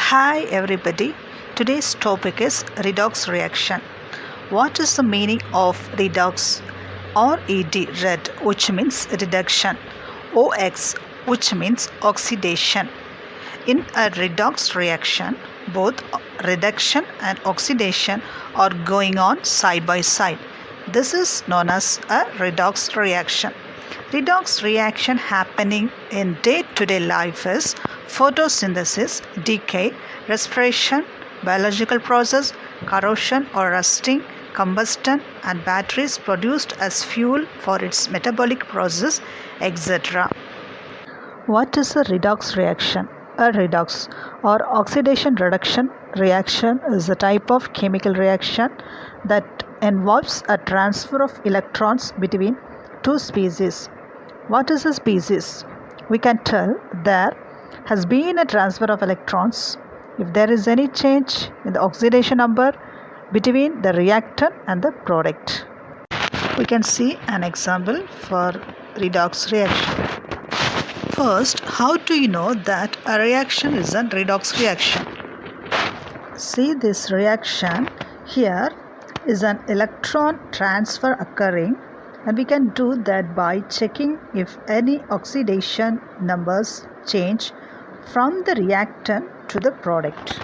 Hi everybody. Today's topic is redox reaction. What is the meaning of redox? RED, red, which means reduction. OX, which means oxidation. In a redox reaction, both reduction and oxidation are going on side by side. This is known as a redox reaction. Redox reaction happening in day-to-day life is photosynthesis, decay, respiration, biological process, corrosion or rusting, combustion, and batteries produced as fuel for its metabolic process, etc. What is a redox reaction? A redox or oxidation reduction reaction is a type of chemical reaction that involves a transfer of electrons between two species. What is a species? We can tell there has been a transfer of electrons if there is any change in the oxidation number between the reactant and the product. We can see an example for redox reaction. First, how do you know that a reaction is a redox reaction? See this reaction. Here is an electron transfer occurring, and we can do that by checking if any oxidation numbers change from the reactant to the product.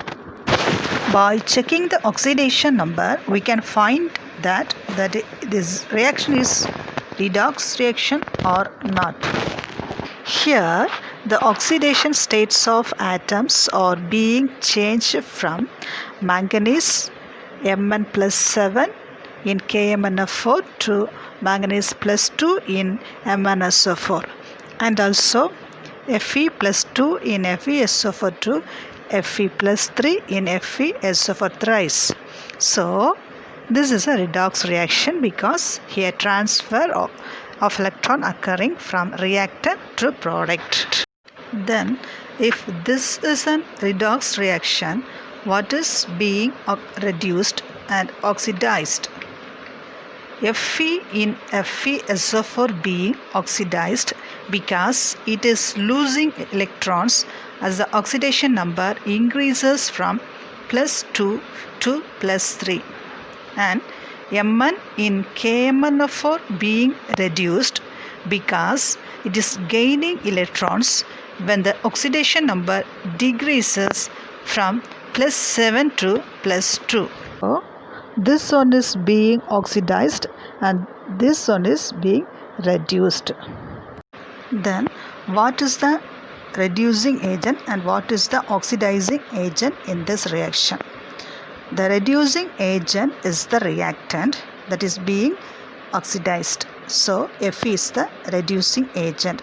By checking the oxidation number, we can find that this reaction is redox reaction or not. Here, the oxidation states of atoms are being changed from manganese Mn plus 7 in KMnO4 to manganese plus 2 in MnSO4, and also Fe plus 2 in FeSO4 to Fe plus 3 in FeSO4 thrice. So, this is a redox reaction because here transfer of electron occurring from reactant to product. Then, if this is a redox reaction, what is being reduced and oxidized? Fe in FeSO4 being oxidized because it is losing electrons as the oxidation number increases from plus 2 to plus 3, and Mn in KMnO4 being reduced because it is gaining electrons when the oxidation number decreases from plus 7 to plus 2. So, this one is being oxidized and this one is being reduced. Then what is the reducing agent and what is the oxidizing agent in this reaction? The reducing agent is the reactant that is being oxidized. So Fe is the reducing agent,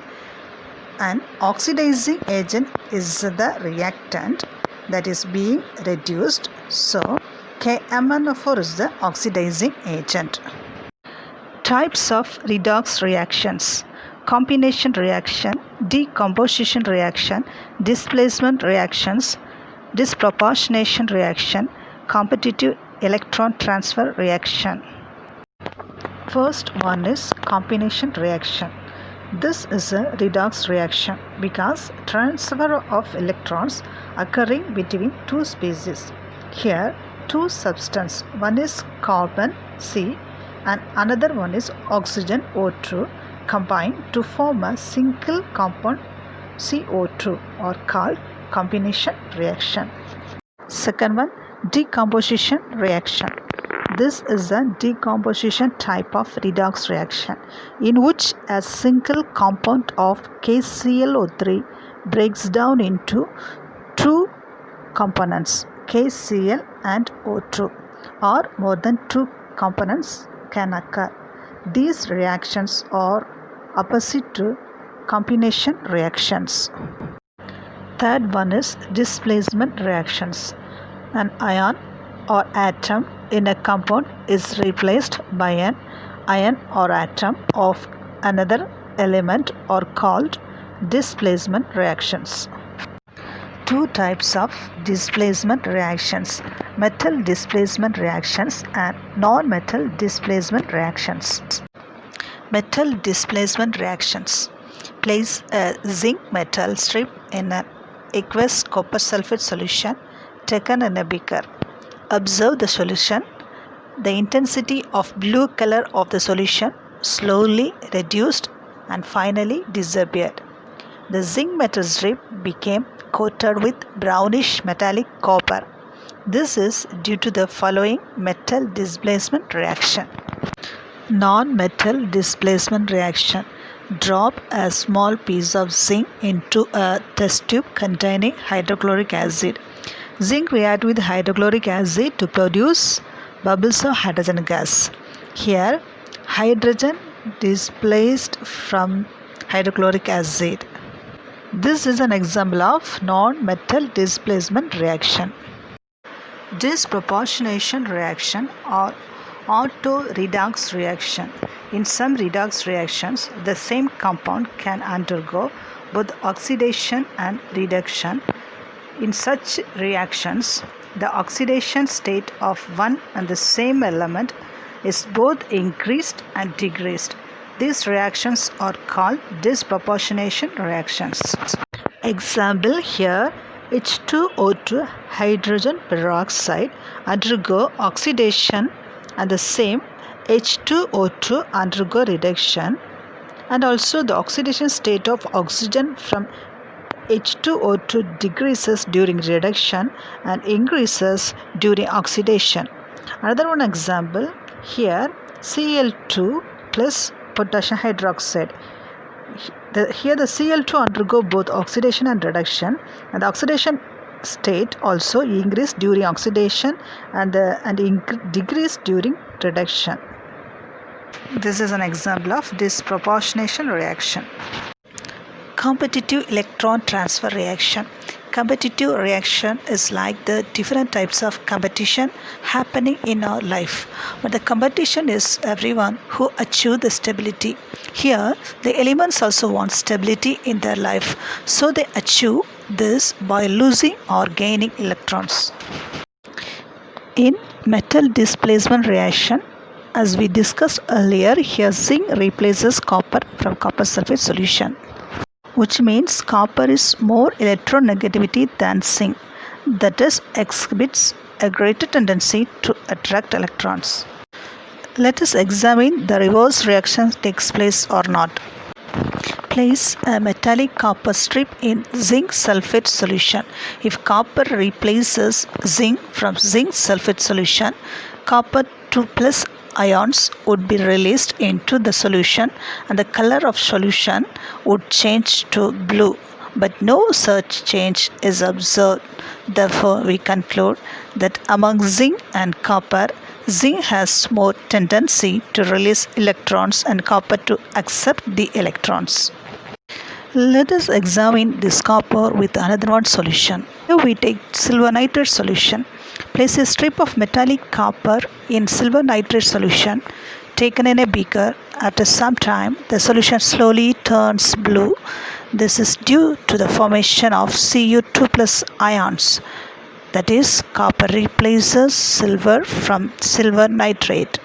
and oxidizing agent is the reactant that is being reduced. So KMnO4 is the oxidizing agent. Types of redox reactions: combination reaction, decomposition reaction, displacement reactions, disproportionation reaction, competitive electron transfer reaction. First one is combination reaction. This is a redox reaction because transfer of electrons occurring between two species. Here two substances, one is carbon C and another one is oxygen O2, combine to form a single compound CO2 or called combination reaction. Second one, decomposition reaction. This is a decomposition type of redox reaction in which a single compound of KClO3 breaks down into two components, KCl and O2, or more than two components can occur. These reactions are opposite to combination reactions. Third one is displacement reactions. An ion or atom in a compound is replaced by an ion or atom of another element are called displacement reactions. Two types of displacement reactions: metal displacement reactions and non-metal displacement reactions. Metal displacement reactions: place a zinc metal strip in an aqueous copper sulfate solution taken in a beaker. Observe the solution. The intensity of blue color of the solution slowly reduced and finally disappeared. The zinc metal strip became coated with brownish metallic copper. This is due to the following metal displacement reaction. Non-metal displacement reaction. Drop a small piece of zinc into a test tube containing hydrochloric acid. Zinc reacts with hydrochloric acid to produce bubbles of hydrogen gas. Here, hydrogen displaced from hydrochloric acid. This is an example of non-metal displacement reaction. Disproportionation reaction or auto-redox reaction. In some redox reactions, the same compound can undergo both oxidation and reduction. In such reactions, the oxidation state of one and the same element is both increased and decreased. These reactions are called disproportionation reactions. Example here, H2O2 hydrogen peroxide undergo oxidation and the same H2O2 undergo reduction, and also the oxidation state of oxygen from H2O2 decreases during reduction and increases during oxidation. Another one example here, Cl2 plus potassium hydroxide. Here the Cl2 undergo both oxidation and reduction, and the oxidation state also increase during oxidation and decrease during reduction. This is an example of disproportionation reaction. Competitive electron transfer reaction. Competitive reaction is like the different types of competition happening in our life, but the competition is everyone who achieve the stability. Here the elements also want stability in their life, so they achieve this by losing or gaining electrons. In metal displacement reaction, as we discussed earlier, here zinc replaces copper from copper sulfate solution, which means copper is more electronegativity than zinc, that is, exhibits a greater tendency to attract electrons. Let us examine the reverse reaction takes place or not. Place a metallic copper strip in zinc sulfate solution. If copper replaces zinc from zinc sulfate solution, copper 2 plus ions would be released into the solution and the color of solution would change to blue, but no such change is observed. Therefore, we conclude that among zinc and copper, zinc has more tendency to release electrons and copper to accept the electrons. Let us examine this copper with another one solution. Here we take silver nitrate solution. Place a strip of metallic copper in silver nitrate solution taken in a beaker. After some time, the solution slowly turns blue. This is due to the formation of Cu2 plus ions. That is, copper replaces silver from silver nitrate.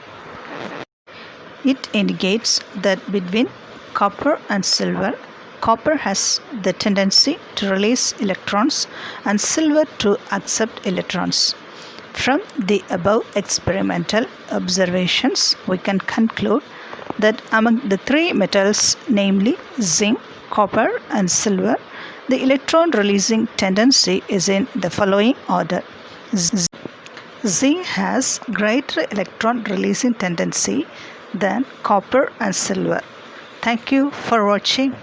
It indicates that between copper and silver, copper has the tendency to release electrons and silver to accept electrons. From the above experimental observations, we can conclude that among the three metals, namely zinc, copper and silver, the electron releasing tendency is in the following order. Zinc has greater electron releasing tendency than copper and silver. Thank you for watching.